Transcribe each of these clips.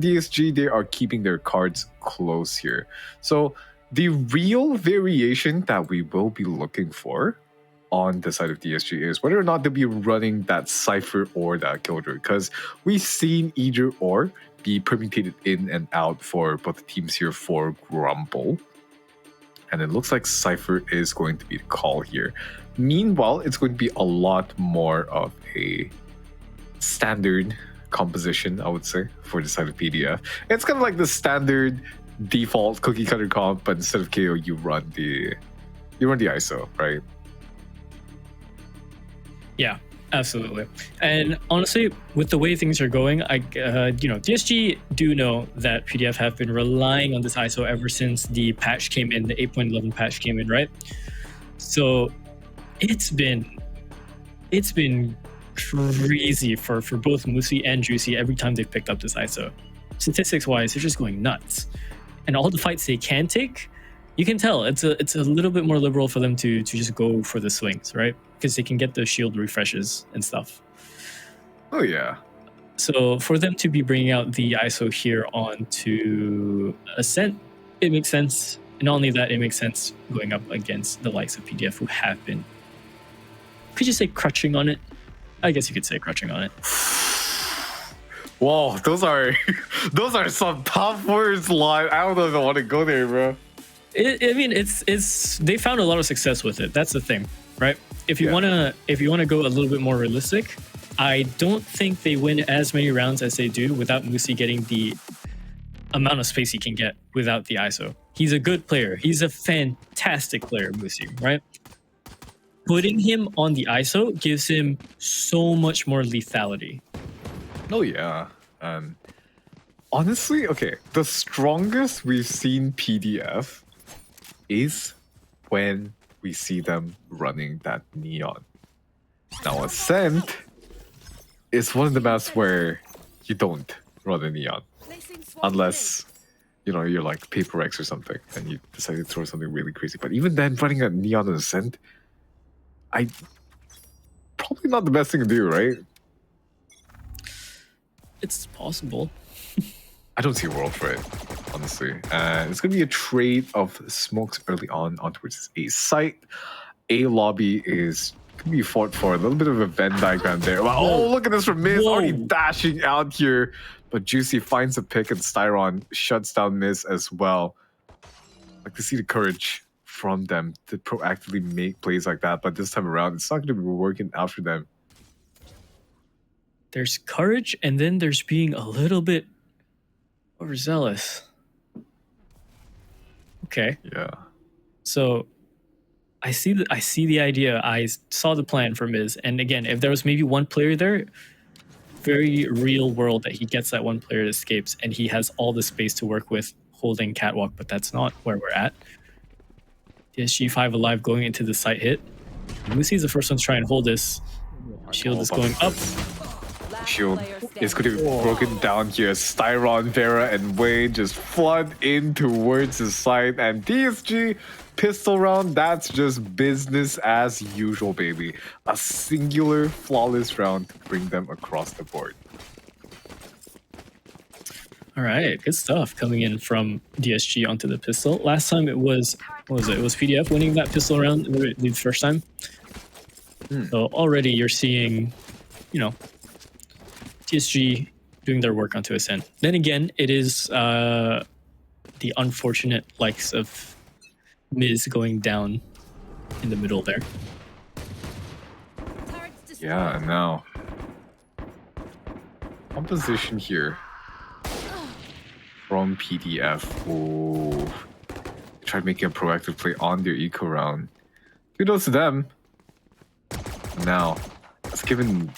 DSG, they are keeping their cards close here. So the real variation that we will be looking for on the side of DSG is whether or not they'll be running that Cypher or that Killjoy, because we've seen either or be permutated in and out for both teams here for Grumble. And it looks like Cypher is going to be the call here. Meanwhile, it's going to be a lot more of a standard composition, I would say, for the side of PDF. It's kind of like the standard default cookie cutter comp, but instead of KO, you run the ISO, right? Yeah, absolutely. And honestly, with the way things are going, DSG do know that PDF have been relying on this ISO ever since the patch came in, the 8.11 patch came in, right? So it's been crazy for both MYSG and Juicy every time they've picked up this ISO. Statistics wise, they're just going nuts. And all the fights they can take, you can tell it's a little bit more liberal for them to just go for the swings, right? Because they can get the shield refreshes and stuff. Oh yeah. So for them to be bringing out the ISO here onto Ascent, it makes sense. And not only that, it makes sense going up against the likes of PDF who have been, could you say crutching on it? I guess you could say crutching on it. Whoa, those are some tough words, live. I don't know if I want to go there, bro. It's they found a lot of success with it. That's the thing, right? If you wanna go a little bit more realistic, I don't think they win as many rounds as they do without MYSG getting the amount of space he can get without the ISO. He's a good player. He's a fantastic player, MYSG, right? Putting him on the ISO gives him so much more lethality. Oh yeah. Honestly, okay, the strongest we've seen PDF is when we see them running that Neon. Now Ascent is one of the maps where you don't run a Neon. Unless, you're like Paper X or something and you decide to throw something really crazy. But even then, running a Neon on Ascent, probably not the best thing to do, right? It's possible. I don't see a world for it, honestly. It's going to be a trade of smokes early on towards A site. A lobby is going to be fought for. A little bit of a Venn diagram there. Wow. Oh, look at this from Miz, already dashing out here. But Juicy finds a pick and Styron shuts down Miz as well. Like to see the courage from them to proactively make plays like that. But this time around, it's not going to be working out for them. There's courage, and then there's being a little bit overzealous. Okay. Yeah. So I see the idea. I saw the plan for Miz. And again, if there was maybe one player there, very real world that he gets that one player that escapes and he has all the space to work with holding Catwalk, but that's not where we're at. DSG5 alive going into the site hit. MYSG is the first one to try and hold this. Shield is going up. Shield is going to be broken down here. Styron, Vera, and Wayne just flood in towards the site. And DSG pistol round, that's just business as usual, baby. A singular, flawless round to bring them across the board. All right, good stuff coming in from DSG onto the pistol. Last time it was, what was it? It was PDF winning that pistol round the first time. So already you're seeing, TSG doing their work onto Ascent. Then again, it is the unfortunate likes of Miz going down in the middle there. Yeah, and now composition here from PDF. Oh, tried making a proactive play on their eco round. Kudos to them. Now, it's given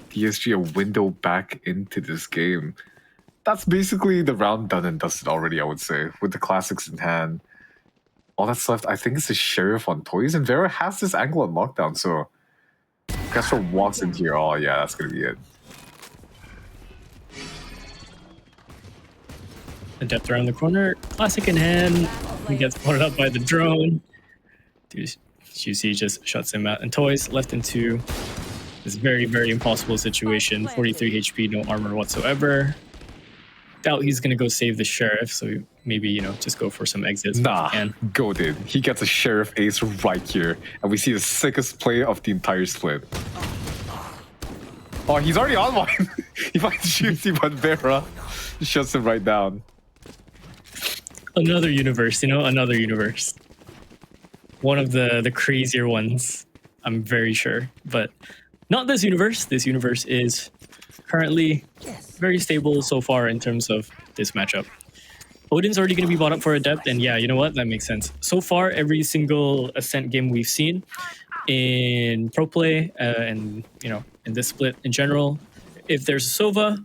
DSG a window back into this game. That's basically the round done and dusted already, I would say, with the classics in hand. All that's left, I think, is the Sheriff on Toys, and Vera has this angle on lockdown, so Castro walks in here. Oh yeah, that's gonna be it. The depth around the corner, classic in hand. He gets floated up by the drone. Juicy just shuts him out, and Toys left into this very, very impossible situation. 43 HP, no armor whatsoever. doubt he's gonna go save the sheriff, so maybe just go for some exits. Nah, And goated. He gets a sheriff ace right here, and we see the sickest play of the entire split. Oh, he's already on one. He finds Juicy, but Vera shuts him right down. another universe, another universe. One of the crazier ones, I'm very sure, but not this universe. This universe is currently very stable so far in terms of this matchup. Odin's already going to be bought up for Adept, and yeah, you know what? That makes sense. So far, every single Ascent game we've seen in Pro Play and, in this split in general, if there's a Sova,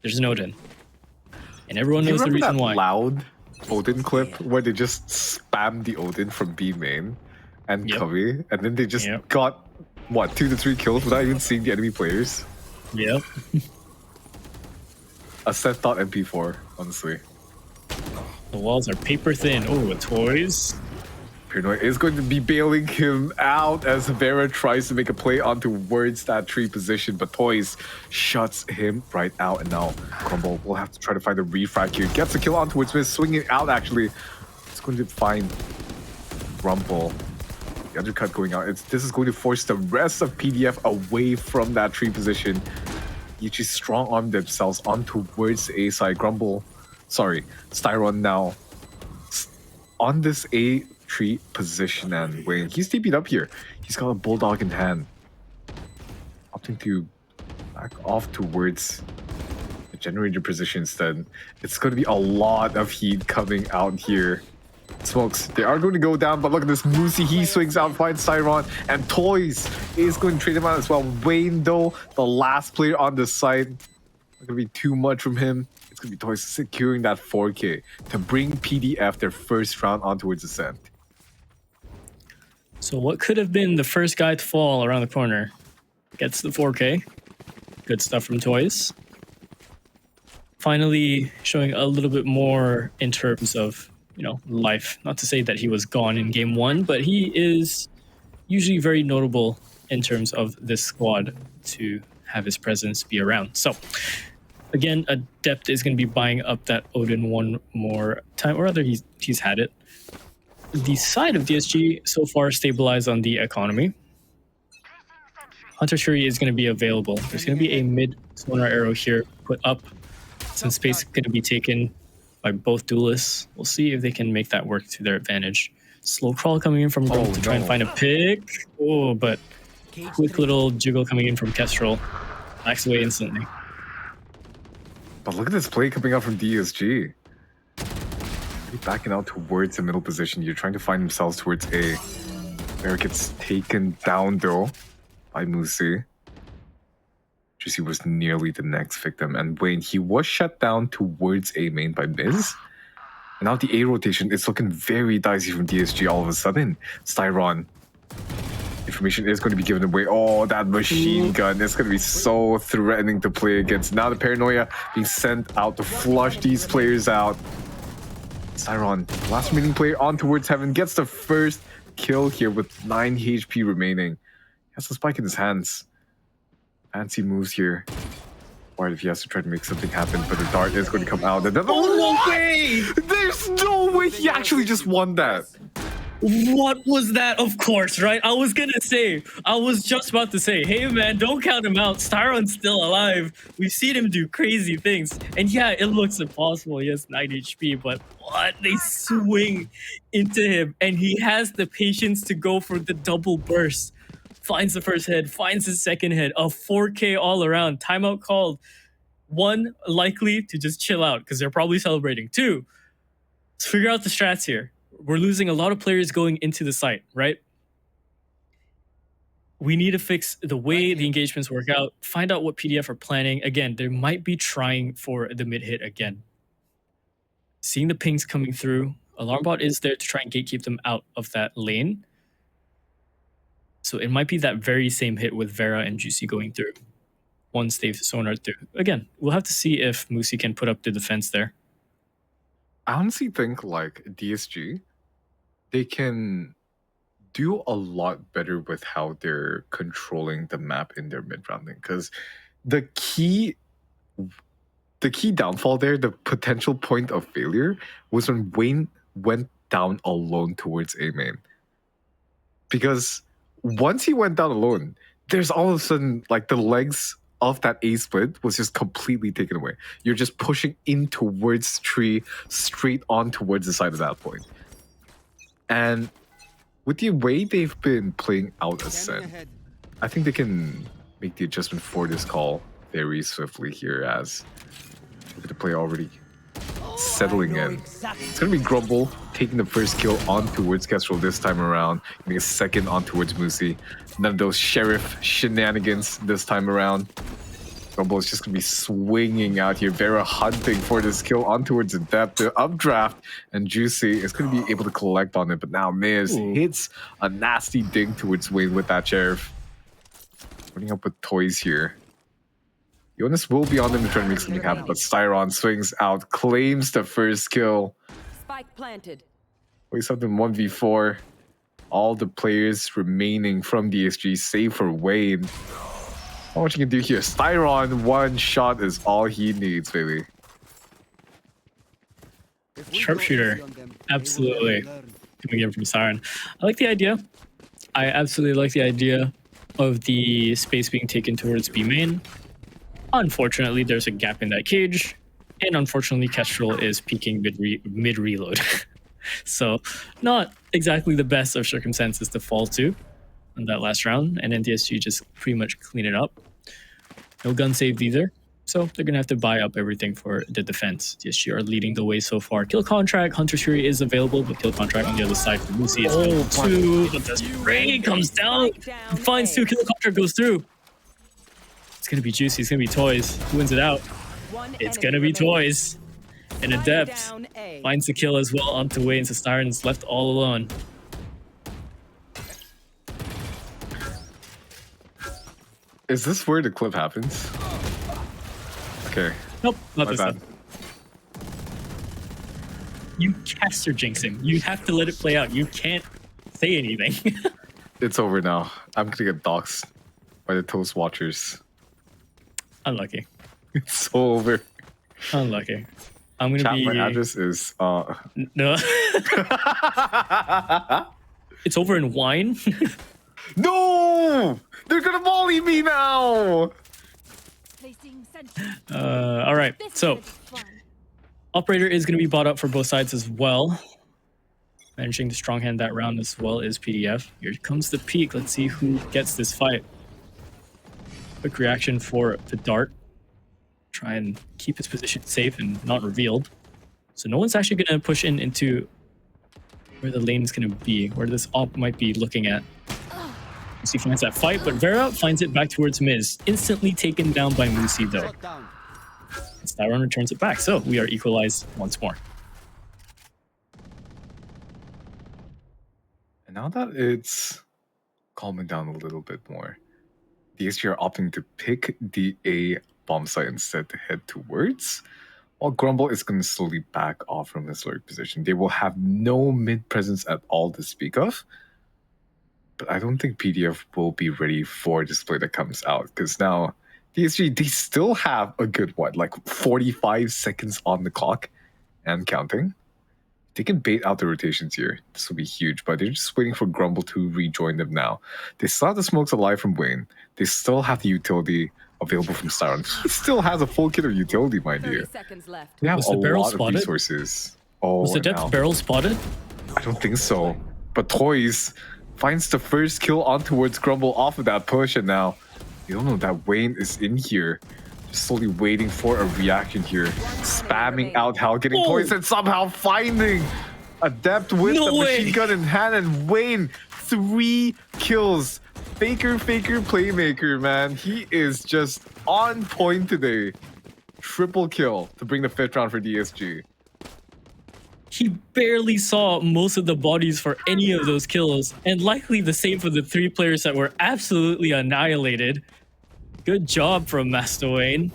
there's an Odin. And everyone knows the reason why. Loud Odin clip where they just spam the Odin from B main and Covey, and then they just got, 2 to 3 kills without even seeing the enemy players? Yep. Ascent thought MP4, honestly. The walls are paper thin. Oh, with toys. Paranoia is going to be bailing him out as Vera tries to make a play on towards that tree position, but Toys shuts him right out, and now Crumble will have to try to find a refrag here. Gets a kill on towards Smith, swinging out actually. It's going to find Rumble. The undercut going out. This is going to force the rest of PDF away from that tree position. Yuichi strong arm themselves on towards the A side. Styron now on this A tree position, and Wayne, he's TP'd up here. He's got a bulldog in hand. Opting to back off towards the generator position instead. It's going to be a lot of heat coming out here. Smokes, they are going to go down, but look at this Moosey. He swings out, finds Styron, and Toys is going to trade him out as well. Wayne, though, the last player on the side, not going to be too much from him. It's going to be Toys securing that 4K to bring PDF their first round on towards Ascent. So what could have been the first guy to fall around the corner gets the 4K. Good stuff from Toys. Finally showing a little bit more in terms of, life. Not to say that he was gone in game 1, but he is usually very notable in terms of this squad to have his presence be around. So again, Adept is going to be buying up that Odin one more time, or rather he's had it. The side of DSG so far stabilized on the economy. Hunter Shuri is going to be available. There's going to be a mid sonar arrow here put up. Some space is going to be taken by both duelists. We'll see if they can make that work to their advantage. Slow crawl coming in from Grom to try and find a pick. Oh, but quick little jiggle coming in from Kestrel. Backs away instantly. But look at this play coming out from DSG. Backing out towards the middle position. You're trying to find themselves towards A. Where it gets taken down though by Musi. Juicy was nearly the next victim. And Wayne, he was shut down towards A main by Miz. And now the A rotation is looking very dicey from DSG all of a sudden. Styron. Information is going to be given away. Oh, that machine gun is going to be so threatening to play against. Now the Paranoia being sent out to flush these players out. Styron, last remaining player on towards Heaven, gets the first kill here with 9 HP remaining. He has the spike in his hands. Fancy moves here. Or if he has to try to make something happen, but the dart is going to come out. And then, no way! There's no way he actually just won that. What was that? Of course, right? I was just about to say, hey man, don't count him out. Styron's still alive. We've seen him do crazy things. And yeah, it looks impossible. He has 9 HP, but what? They swing into him, and he has the patience to go for the double burst. Finds the first head, finds the second head, a 4K all around. Timeout called. 1, likely to just chill out because they're probably celebrating. 2, let's figure out the strats here. We're losing a lot of players going into the site, right? We need to fix the way the engagements work out, find out what PDF are planning. Again, they might be trying for the mid hit again. Seeing the pings coming through, Alarmbot is there to try and gatekeep them out of that lane. So it might be that very same hit with Vera and Juicy going through once they've sonared through. Again, we'll have to see if Musi can put up the defense there. I honestly think like DSG, they can do a lot better with how they're controlling the map in their mid-rounding, because the key the key downfall there, the potential point of failure, was when Wayne went down alone towards A main. Because once he went down alone, there's all of a sudden like the legs of that A split was just completely taken away. You're just pushing in towards tree, straight on towards the side of that point. And with the way they've been playing out Ascent, I think they can make the adjustment for this call very swiftly here as the play already settling in. It's going to be Grumble taking the first kill on towards Kestrel this time around, getting a second on towards Moosey. None of those Sheriff shenanigans this time around. Grumble is just going to be swinging out here. Vera hunting for this kill on towards the depth. The updraft and Juicy is going to be able to collect on it, but now Miz hits a nasty ding towards Wayne with that Sheriff. Running up with toys here. Jonas will be on them to try to make something happen, but Styron swings out, claims the first kill. Spike planted. Plays up in 1v4. All the players remaining from DSG, save for Wayne. Not much you can do here. Styron, one shot is all he needs, baby. Sharpshooter, absolutely coming in from Siren. I like the idea. I absolutely like the idea of the space being taken towards B main. Unfortunately, there's a gap in that cage, and unfortunately, Kestrel is peeking mid reload. So, not exactly the best of circumstances to fall to in that last round, and then DSG just pretty much clean it up. No gun saved either, so they're gonna have to buy up everything for the defense. DSG are leading the way so far. Kill contract, Hunter's Fury is available, but kill contract on the other side for Lucy is two. But the spray comes down, finds two, kill contract goes through. It's gonna be Juicy, it's gonna be Toys. Who wins it out? It's gonna be Toys. And Adept finds the kill as well onto Wayne, so Styron's left all alone. Is this where the clip happens? Okay. Nope, not My this bad. time. You caster jinx him. You have to let it play out. You can't say anything. It's over now. I'm gonna get doxxed by the Toast Watchers. Unlucky. It's so over. Unlucky. I'm gonna Chat, be. my address is No. It's over in wine. No! They're gonna volley me now! All right. So, Operator is going to be bought up for both sides as well. Managing to strong hand that round as well is PDF. Here comes the peak. Let's see who gets this fight. Quick reaction for the Dart. Try and keep his position safe and not revealed. So no one's actually going to push in into where the lane is going to be, where this op might be looking at. Moosey finds that fight, but Vera finds it back towards Miz. Instantly taken down by Moosey though. And Styron returns it back, so we are equalized once more. And now that it's calming down a little bit more, DSG are opting to pick the A bomb site instead to head towards, while Grumble is going to slowly back off from his lurk position. They will have no mid presence at all to speak of, but I don't think PDF will be ready for this play that comes out, because now DSG, they still have a good, like 45 seconds on the clock and counting. They can bait out the rotations here. This will be huge, but they're just waiting for Grumble to rejoin them now. They still have the smokes alive from Wayne. They still have the utility available from Styron. He still has a full kit of utility, mind you. They have Was a the barrel lot spotted? of resources. Oh, Was the depth now. barrel spotted? I don't think so. But Toys finds the first kill on towards Grumble off of that push, and now you don't know that Wayne is in here. Just slowly waiting for a reaction here. Spamming out Hal, getting points, and somehow finding Adept with No the way. machine gun in hand, and Wayne, 3 kills. Faker, playmaker, man. He is just on point today. Triple kill to bring the 5th round for DSG. He barely saw most of the bodies for any of those kills, and likely the same for the 3 players that were absolutely annihilated. Good job from Master Wayne.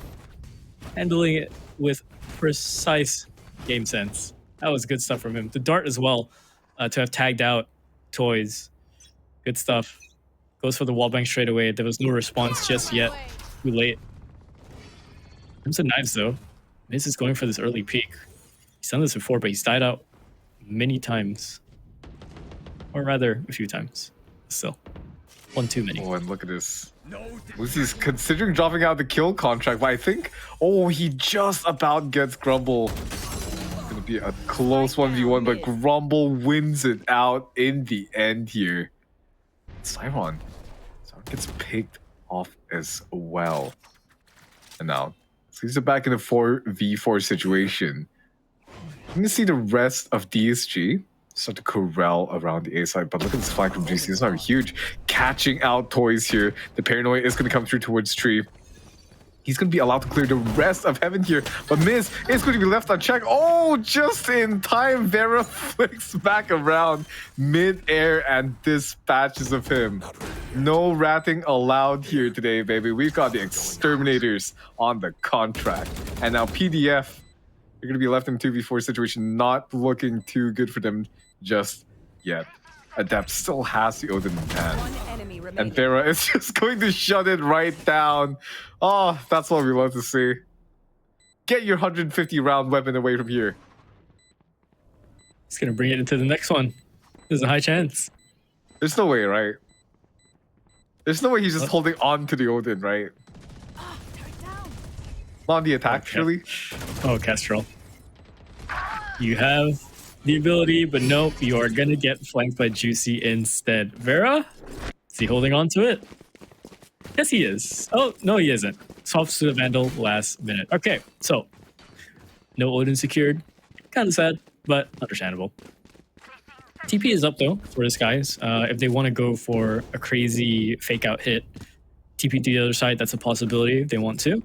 Handling it with precise game sense. That was good stuff from him. The Dart as well, to have tagged out Toys. Good stuff. Goes for the wallbang straight away. There was no response just yet. Too late. There's the knives though. Miz is going for this early peek. He's done this before, but he's died out many times. Or rather, a few times. Still. One too many. Oh, and look at this. Lucy's considering dropping out the kill contract, but I think, oh, he just about gets Grumble. It's gonna be a close 1v1, but Grumble wins it out in the end here. Siron gets picked off as well. And now, so he's back in a 4v4 situation. You can see the rest of DSG start to corral around the A side, but look at this flank from GC. It's not huge. Catching out toys here. The paranoia is going to come through towards Tree. He's going to be allowed to clear the rest of heaven here, but Miz is going to be left unchecked. Oh, just in time, Vera flicks back around mid-air and dispatches of him. No ratting allowed here today, baby. We've got the exterminators on the contract. And now PDF, you're going to be left in a 2v4 situation, not looking too good for them just yet. Adept still has the Odin in hand. And Vera is just going to shut it right down. Oh, that's what we love to see. Get your 150 round weapon away from here. He's going to bring it into the next one. There's a high chance. There's no way, right? There's no way he's just holding on to the Odin, right? Not on the attack, surely? Oh, Kestrel. You have the ability, but nope, you are going to get flanked by Juicy instead. Vera? Is he holding on to it? Yes, he is. Oh, no, he isn't. Swaps to the Vandal last minute. Okay, so no Odin secured. Kind of sad, but understandable. TP is up, though, for this guys. If they want to go for a crazy fake-out hit, TP to the other side, that's a possibility if they want to.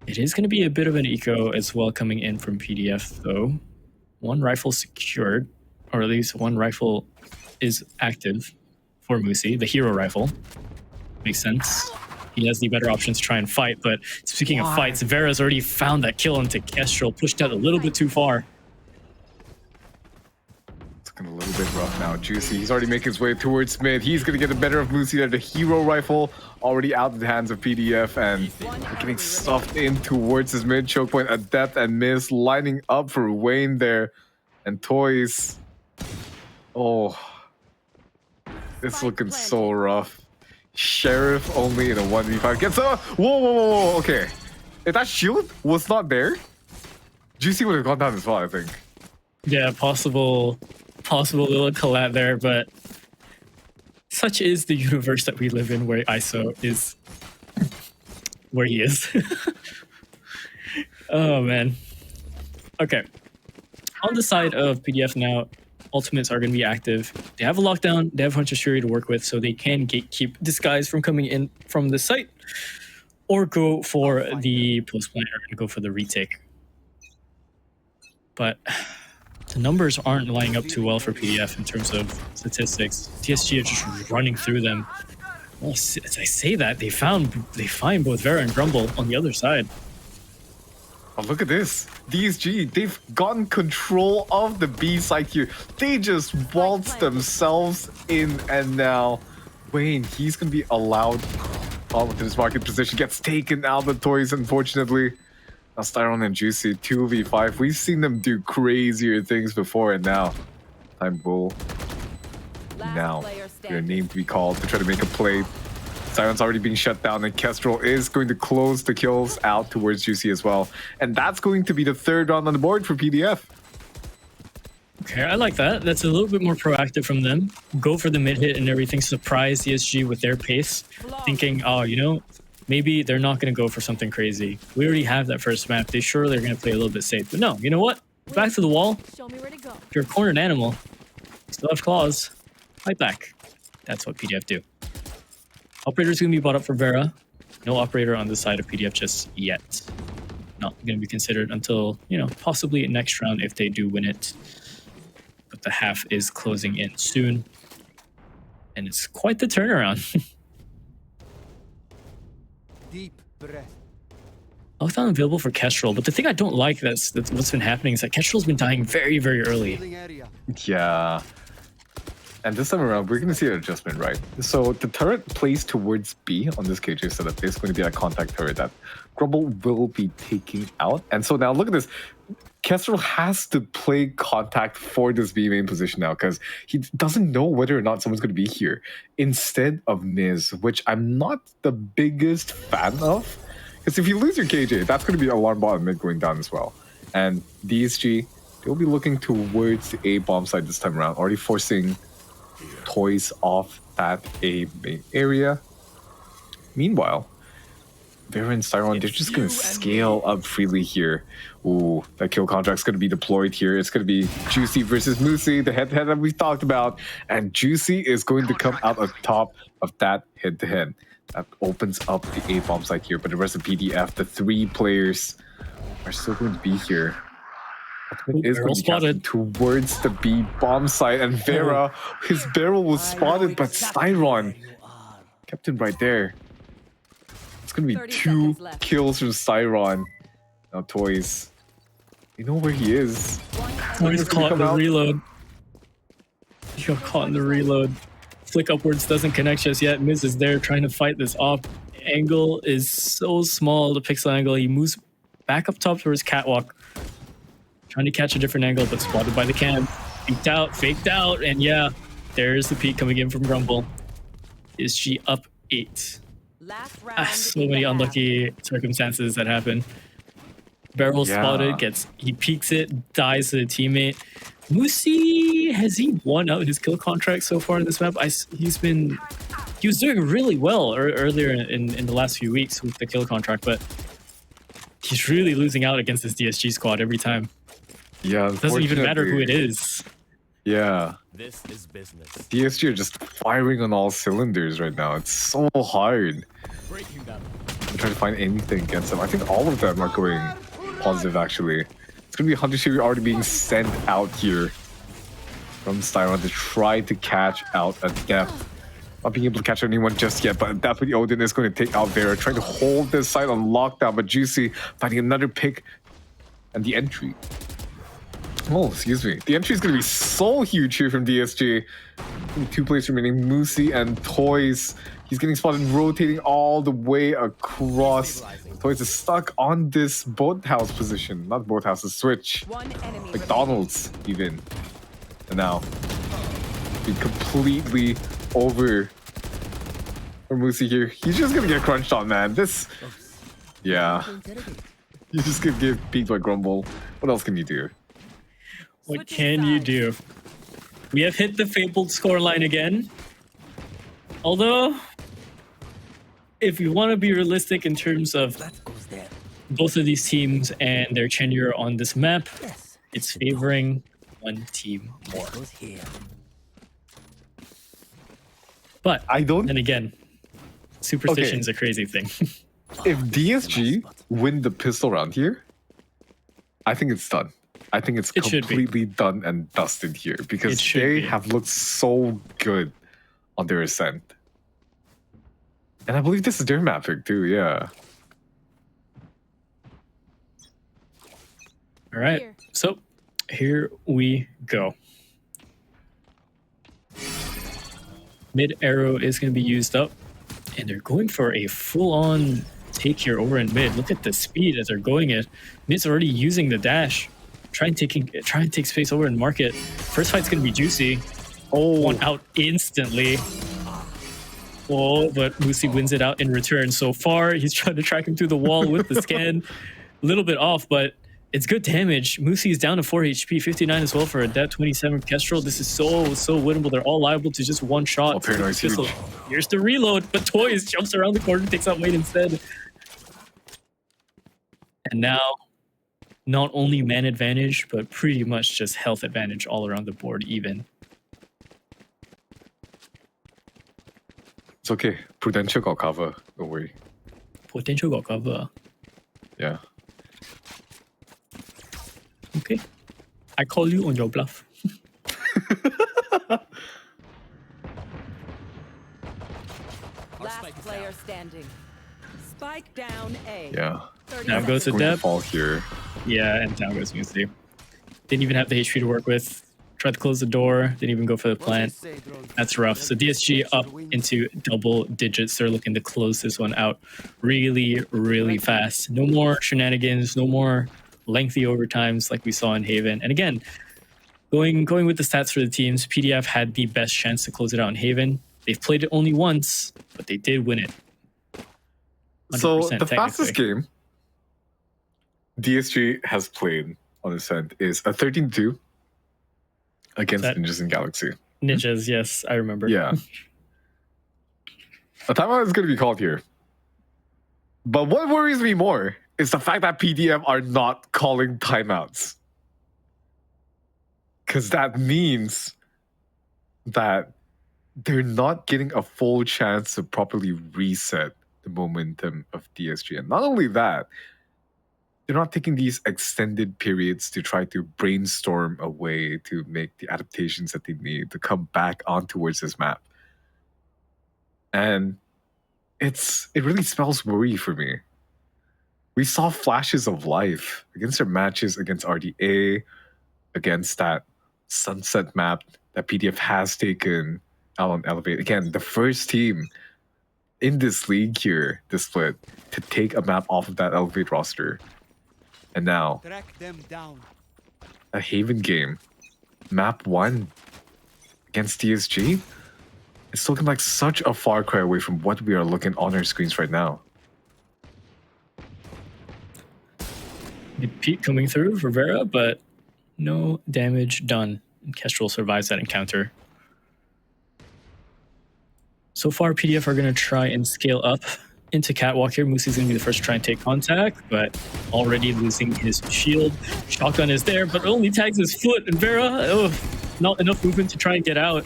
It is going to be a bit of an eco as well coming in from PDF, though. One rifle secured, or at least one rifle is active for Musi, the hero rifle. Makes sense. He has the better options to try and fight, but speaking of fights, Vera's already found that kill into Kestrel, pushed out a little bit too far. It's looking a little bit rough now. Juicy, he's already making his way towards mid. He's going to get the better of Musi there. The hero rifle already out of the hands of PDF, and getting stuffed in towards his mid choke point. Adept and Miz lining up for Wayne there. And Toys. Oh. It's looking so rough. Sheriff only in a 1v5 gets a whoa, okay. If that shield was not there, Juicy would have gone down as well, I think. Yeah, possible little collab there, but such is the universe that we live in, where ISO is where he is. Oh man. Okay. On the side of PDF now, ultimates are going to be active. They have a lockdown, they have Hunter's Fury to work with, so they can keep this guys from coming in from the site, or go for the post planner and go for the retake. But the numbers aren't lining up too well for PDF in terms of statistics. TSG are just running through them. Well, as I say that, they find both Vera and Grumble on the other side. Oh, look at this. DSG, they've gotten control of the B side here. They just waltzed themselves in, and now Wayne, he's going to be allowed into this market position. Gets taken out of the toys, unfortunately. Now Styron and Juicy, 2v5. We've seen them do crazier things before, and now time will now your name to be called to try to make a play. Styron's already being shut down, and Kestrel is going to close the kills out towards Juicy as well. And that's going to be the third round on the board for PDF. Okay, I like that. That's a little bit more proactive from them. Go for the mid hit and everything. Surprise ESG with their pace. Thinking, oh, you know, maybe they're not going to go for something crazy. We already have that first map. They sure they're going to play a little bit safe. But no, you know what? Back to the wall. If you're a cornered animal, still have claws. Fight back. That's what PDF do. Operator's going to be bought up for Vera. No operator on the side of PDF just yet. Not going to be considered until, you know, possibly next round if they do win it. But the half is closing in soon. And it's quite the turnaround. Deep breath. Lockdown available for Kestrel, but the thing I don't like that's what's been happening is that Kestrel's been dying very, very early. Yeah. And this time around, we're going to see an adjustment, right? So the turret placed towards B on this KJ setup is going to be a contact turret that Grumble will be taking out. And so now look at this. Kestrel has to play contact for this B main position now because he doesn't know whether or not someone's going to be here instead of MYSG, which I'm not the biggest fan of. Because if you lose your KJ, that's going to be alarm bot and mid going down as well. And DSG, they'll be looking towards the A bomb side this time around, already forcing toys off that A main area. Meanwhile, Vera and Styron, they're just going to scale up freely here. Ooh, that kill contract's going to be deployed here. It's going to be Juicy versus Moosey, the head-to-head that we talked about. And Juicy is going to come out on top of that head-to-head. That opens up the A-bomb site here. But the rest of PDF, the 3 players are still going to be here. Ultimate is going to be casted towards the B bomb site. And Vera, his barrel was spotted, but Styron kept him right there. It's going to be 2 kills from Styron. Now Toys, you know where he is. Toys caught in the reload. He got caught in the reload. Flick upwards doesn't connect just yet. MYSG is there trying to fight this off. Angle is so small, the pixel angle. He moves back up top towards Catwalk. Trying to catch a different angle, but spotted by the cam. Faked out, and yeah, there's the peek coming in from Grumble. Is she up 8? So many unlucky circumstances that happen. Barrel spotted, he peeks it, dies to the teammate. Moosey, has he won out his kill contract so far in this map? He was doing really well earlier in the last few weeks with the kill contract, but he's really losing out against this DSG squad every time. Yeah, it doesn't even matter who it is. Yeah. This is business. DSG are just firing on all cylinders right now. It's so hard. I'm trying to find anything against them. I think all of them are going positive, actually. It's going to be Hunter Series already being sent out here from Styron to try to catch out a depth. Not being able to catch anyone just yet, but definitely Odin is going to take out Vera, trying to hold this side on lockdown, but Juicy finding another pick. And the entry. Oh, excuse me. The entry is going to be so huge here from DSG. 2 players remaining, Moosey and Toys. He's getting spotted rotating all the way across. Toys is stuck on this boathouse position. Not boathouse, the switch. McDonald's, even. And now, be completely over for Moosey here. He's just going to get crunched on, man. Yeah. He's just going to get beat by Grumble. What else can you do? What can you do? We have hit the fabled scoreline again. Although, if you want to be realistic in terms of both of these teams and their tenure on this map, it's favoring one team more. But, and again, superstition is a crazy thing. If DSG win the pistol round here, I think it's done. I think it's completely done and dusted here because they have looked so good on their ascent. And I believe this is their map pick too, yeah. All right, so here we go. Mid arrow is going to be used up, and they're going for a full-on take here over in mid. Look at the speed as they're going it. Mid's already using the dash. Try and take space over and market. First fight's gonna be Juicy. Oh, one out instantly. Oh, but Moosey wins it out in return. So far, he's trying to track him through the wall with the scan. A little bit off, but it's good damage. Moosey is down to 4 HP, 59 as well for a death, 27 Kestrel. This is so winnable. They're all liable to just one shot. Oh, Paranoid's huge. Here's the reload, but Toys jumps around the corner, takes out Wade instead. And now, not only man advantage, but pretty much just health advantage all around the board even. It's okay. Prudential got cover. Don't worry. Potential got cover. Yeah. Okay. I call you on your bluff. Last player standing. Spike down A. Yeah. Now goes to depth. Fall here. Yeah, and down goes Moosey. Didn't even have the HP to work with. Tried to close the door, didn't even go for the plant. That's rough. So DSG up into double digits. They're looking to close this one out really, really fast. No more shenanigans, no more lengthy overtimes like we saw in Haven. And again, going with the stats for the teams, PDF had the best chance to close it out in Haven. They've played it only once, but they did win it. So the fastest game DSG has played on this end is a 13-2 against Ninjas in Galaxy. Ninjas, yes, I remember. Yeah. A timeout is going to be called here. But what worries me more is the fact that PDF are not calling timeouts. Because that means that they're not getting a full chance to properly reset the momentum of DSG. And not only that, they're not taking these extended periods to try to brainstorm a way to make the adaptations that they need to come back on towards this map. And it really spells worry for me. We saw flashes of life against their matches against RDA, against that Sunset map that PDF has taken out on Elevate. Again, the first team in this league here, this split, to take a map off of that Elevate roster. And now, a Haven game, map 1 against DSG, it's looking like such a far cry away from what we are looking on our screens right now. Pete coming through for Vera, but no damage done. And Kestrel survives that encounter. So far, PDF are going to try and scale up into Catwalk here. Moosey's going to be the first to try and take contact, but already losing his shield. Shotgun is there, but only tags his foot. And Vera, not enough movement to try and get out.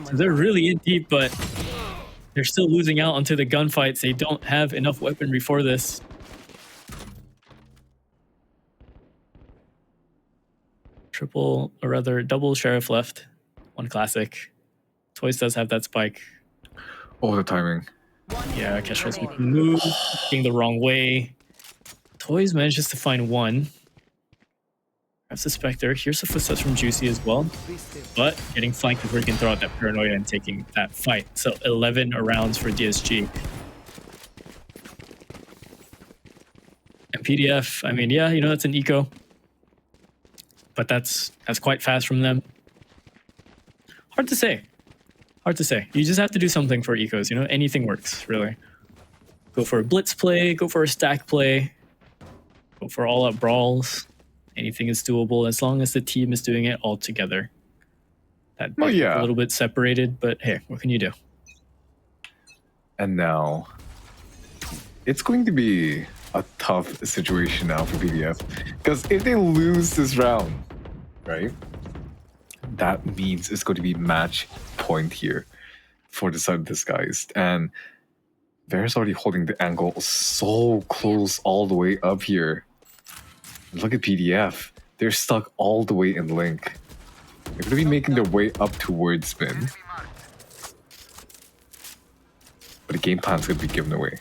So they're really in deep, but they're still losing out onto the gunfights. They don't have enough weaponry for this. Double Sheriff left. One classic. Toys does have that spike. Oh, the timing. Yeah, Kestrel's making a move, looking the wrong way. Toys manages to find one. Grabs the Spectre. Here's the footsteps from Juicy as well. But getting flanked before he can throw out that Paranoia and taking that fight. So 11 rounds for DSG. And PDF, I mean, yeah, you know, that's an eco. But that's quite fast from them. Hard to say. Hard to say. You just have to do something for ecos, you know? Anything works, really. Go for a blitz play, go for a stack play, go for all-out brawls. Anything is doable as long as the team is doing it all together. That a little bit separated, but hey, what can you do? And now, it's going to be a tough situation now for PDF. Because if they lose this round, right? That means it's going to be match point here for the side of Disguised. And Vera's already holding the angle so close all the way up here. Look at PDF. They're stuck all the way in Link. They're going to be making their way up towards mid. But the game plan's going to be given away.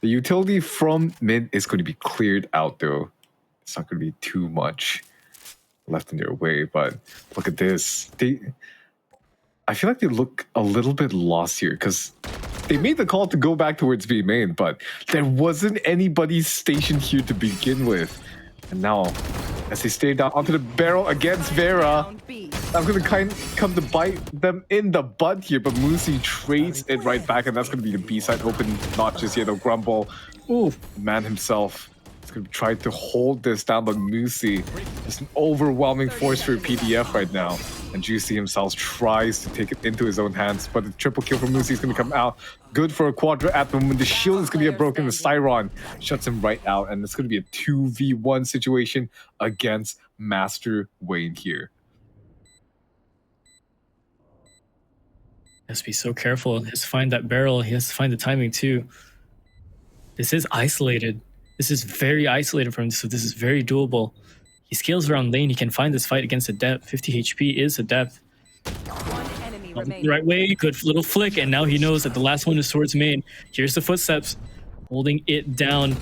The utility from mid is going to be cleared out though. It's not going to be too much left in their way, but look at this. I feel like they look a little bit lost here because they made the call to go back towards B main, but there wasn't anybody stationed here to begin with. And now, as they stay down onto the barrel against Vera, that's going to come to bite them in the butt here, but Moosey trades it right back, and that's going to be the B side open, not just yet. Grumble, man himself. He's going to try to hold this down, but Moosey is an overwhelming force for PDF right now. And Juicy himself tries to take it into his own hands, but the triple kill from Moosey is going to come out. Good for a quadra at the moment. The shield is going to get broken. The Styron shuts him right out, and it's going to be a 2v1 situation against Master Wayne here. He has to be so careful. He has to find that barrel. He has to find the timing too. This is isolated. This is very isolated from him, so this is very doable. He scales around lane. He can find this fight against Adept. 50 HP is Adept. The right way, good little flick, and now he knows that the last one is towards main. Here's the footsteps, holding it down.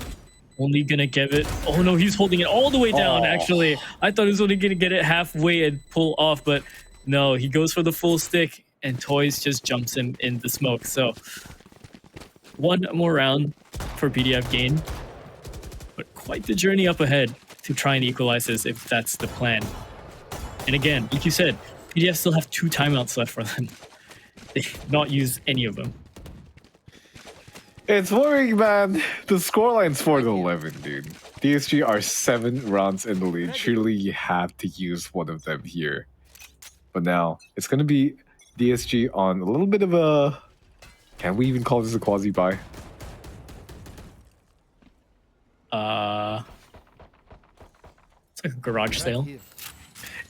only gonna get it. Oh no, he's holding it all the way down. Oh. Actually, I thought he was only gonna get it halfway and pull off, but no, he goes for the full stick, and Toys just jumps him in the smoke. So one more round for PDF gain, but quite the journey up ahead to try and equalize this if that's the plan. And again, like you said, PDF still have 2 timeouts left for them. They've not used any of them. It's worrying, man. The scoreline's 4-11, dude. DSG are 7 rounds in the lead. Surely you have to use one of them here. But now, it's going to be DSG on a little bit of a... Can we even call this a quasi-buy? It's like a garage sale.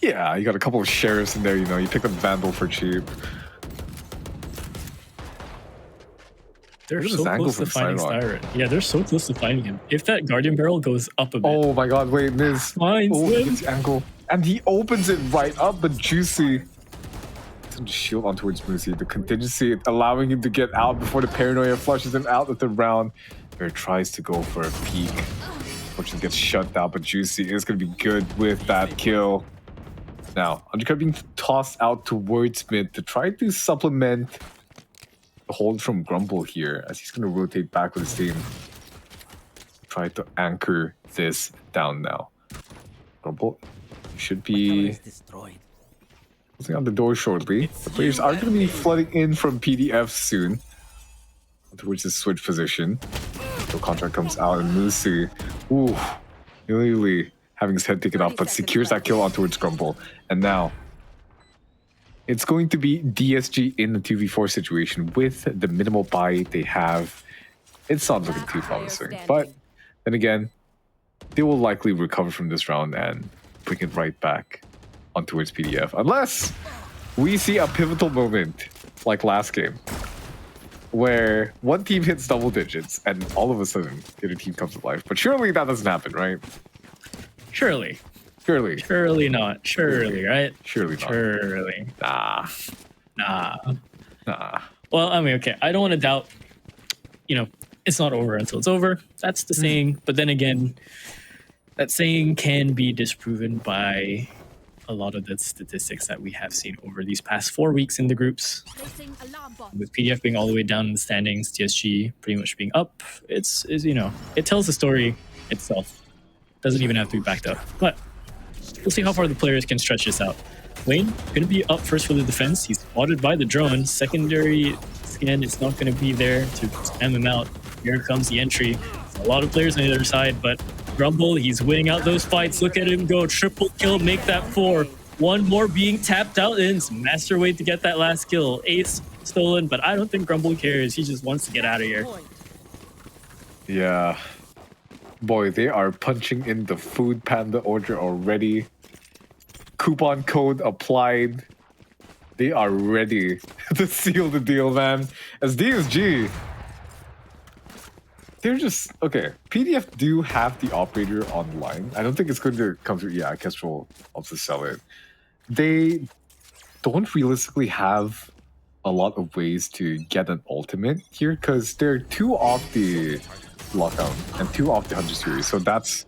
Yeah, you got a couple of sheriffs in there, you know. You pick up Vandal for cheap. They're Look at so this angle close to from finding Sidelock. Styron. Yeah, they're so close to finding him. If that Guardian Barrel goes up a bit. Oh my god, wait, Miz. Finds Oh, him. he gets angle. And he opens it right up, but Juicy. Sends a shield on towards Moosey. The contingency allowing him to get out before the paranoia flushes him out of the round. Bear tries to go for a peek. Fortunately gets shut down, but Juicy is going to be good with that kill. Now, Undercut being tossed out towards mid to try to supplement the hold from Grumble here, as he's going to rotate back with his team. Try to anchor this down now. Grumble should be closing out the door shortly. The players are going to be flooding in from PDF soon. Towards his switch position. The contract comes out and Musi, ooh, nearly having his head taken off, but secures that kill on towards Grumble. And now, it's going to be DSG in the 2v4 situation with the minimal buy they have. It's not looking too promising, but then again, they will likely recover from this round and bring it right back on towards PDF. Unless we see a pivotal moment like last game, where one team hits double digits and all of a sudden the other team comes to life. But surely that doesn't happen, right? Surely. Surely. Surely not. Surely, right? Surely not. Surely. Nah. Nah. Well, I mean, okay. I don't want to doubt, it's not over until it's over. That's the saying. But then again, that saying can be disproven by a lot of the statistics that we have seen over these past 4 weeks in the groups. With PDF being all the way down in the standings, TSG pretty much being up. It tells the story itself. Doesn't even have to be backed up. But we'll see how far the players can stretch this out. Wayne, going to be up first for the defense. He's spotted by the drone. Secondary scan is not going to be there to spam him out. Here comes the entry. A lot of players on the other side, but Grumble, he's winning out those fights. Look at him go. Triple kill, make that 4. One more being tapped out, and it's Master Way to get that last kill. Ace stolen, but I don't think Grumble cares. He just wants to get out of here. Yeah. Boy, they are punching in the Food Panda order already. Coupon code applied. They are ready to seal the deal, man. As DSG, they're just... Okay, PDF do have the operator online. I don't think it's going to come through... Yeah, Kestrel wants to sell it. They don't realistically have a lot of ways to get an ultimate here because they're 2 off the lockout and 2 off the 100 series. So that's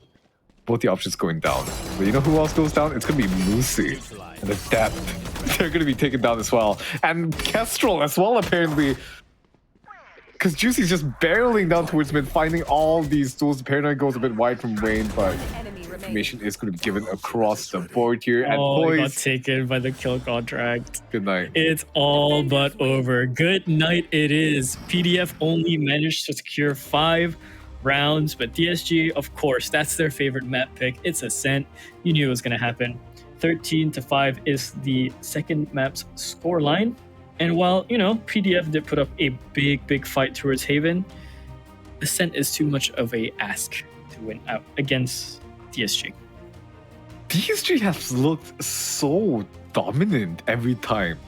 both the options going down. But you know who else goes down? It's going to be Moosey and the Depth. They're going to be taken down as well. And Kestrel as well, apparently. Because Juicy's just barreling down towards mid, finding all these tools. The Paranoid goes a bit wide from Wayne, but information is going to be given across the board here. And he got taken by the kill contract. Good night. It's all but over. Good night it is. PDF only managed to secure 5 rounds, but DSG, of course, that's their favorite map pick. It's Ascent. You knew it was going to happen. 13-5 is the second map's score line. And while, PDF did put up a big fight towards Haven, Ascent is too much of a ask to win out against DSG. DSG has looked so dominant every time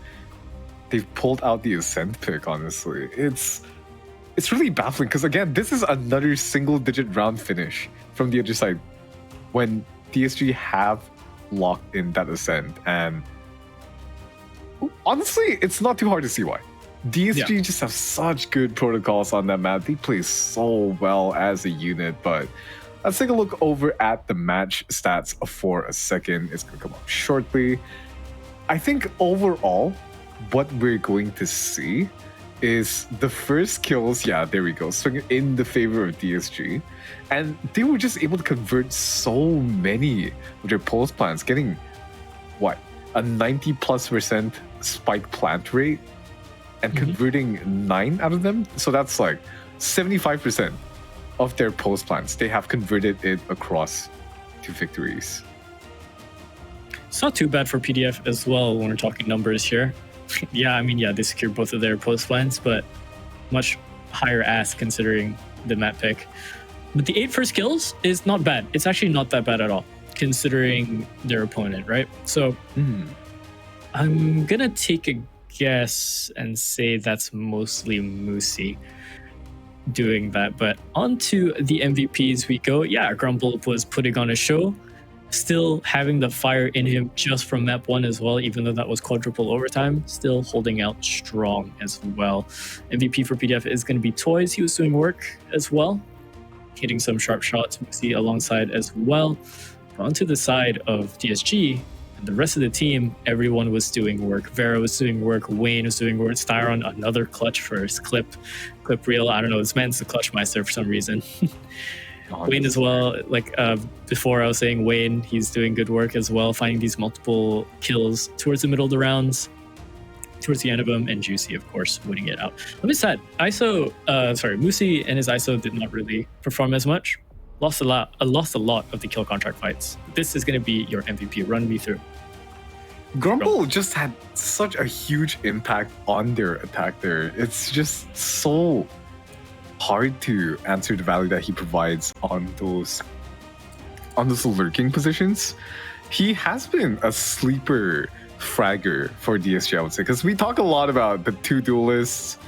they've pulled out the Ascent pick, honestly. It's really baffling because, again, this is another single-digit round finish from the other side when DSG have locked in that Ascent. And honestly, it's not too hard to see why. DSG just have such good protocols on that map. They play so well as a unit, but let's take a look over at the match stats for a second. It's going to come up shortly. I think overall, what we're going to see is the first kills, yeah, there we go, swinging in the favor of DSG. And they were just able to convert so many of their pulse plants, getting, what, a 90+% spike plant rate and converting 9 out of them? So that's like 75% of their pulse plants. They have converted it across to victories. It's not too bad for PDF as well when we're talking numbers here. Yeah, I mean, yeah, they secured both of their post plans, but much higher ask considering the map pick. But the 8 first kills is not bad. It's actually not that bad at all, considering their opponent, right? So I'm gonna take a guess and say that's mostly MYSG doing that. But onto the MVPs we go. Yeah, Grumble was putting on a show, still having the fire in him just from map 1 as well, even though that was quadruple overtime, still holding out strong as well. MVP for PDF is going to be Toys. He was doing work as well, hitting some sharp shots, we see alongside as well. But onto the side of DSG and the rest of the team, everyone was doing work. Vera was doing work, Wayne was doing work, Styron, another clutch first, Clip Real, I don't know, this man's the clutch meister for some reason. Wayne as well, like before I was saying Wayne, he's doing good work as well, finding these multiple kills towards the middle of the rounds, towards the end of them, and Juicy, of course, winning it out. I'm just sad. MYSG and his ISO did not really perform as much. Lost a lot of the kill contract fights. This is going to be your MVP. Run me through. Grumble just had such a huge impact on their attack there. It's just so hard to answer the value that he provides on those lurking positions. He has been a sleeper fragger for DSG, I would say, because we talk a lot about the 2 duelists,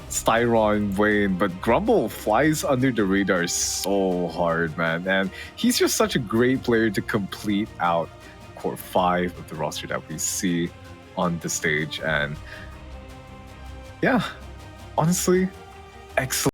Styron, Wayne, but Grumble flies under the radar so hard, man. And he's just such a great player to complete out core 5 of the roster that we see on the stage. And yeah, honestly, excellent.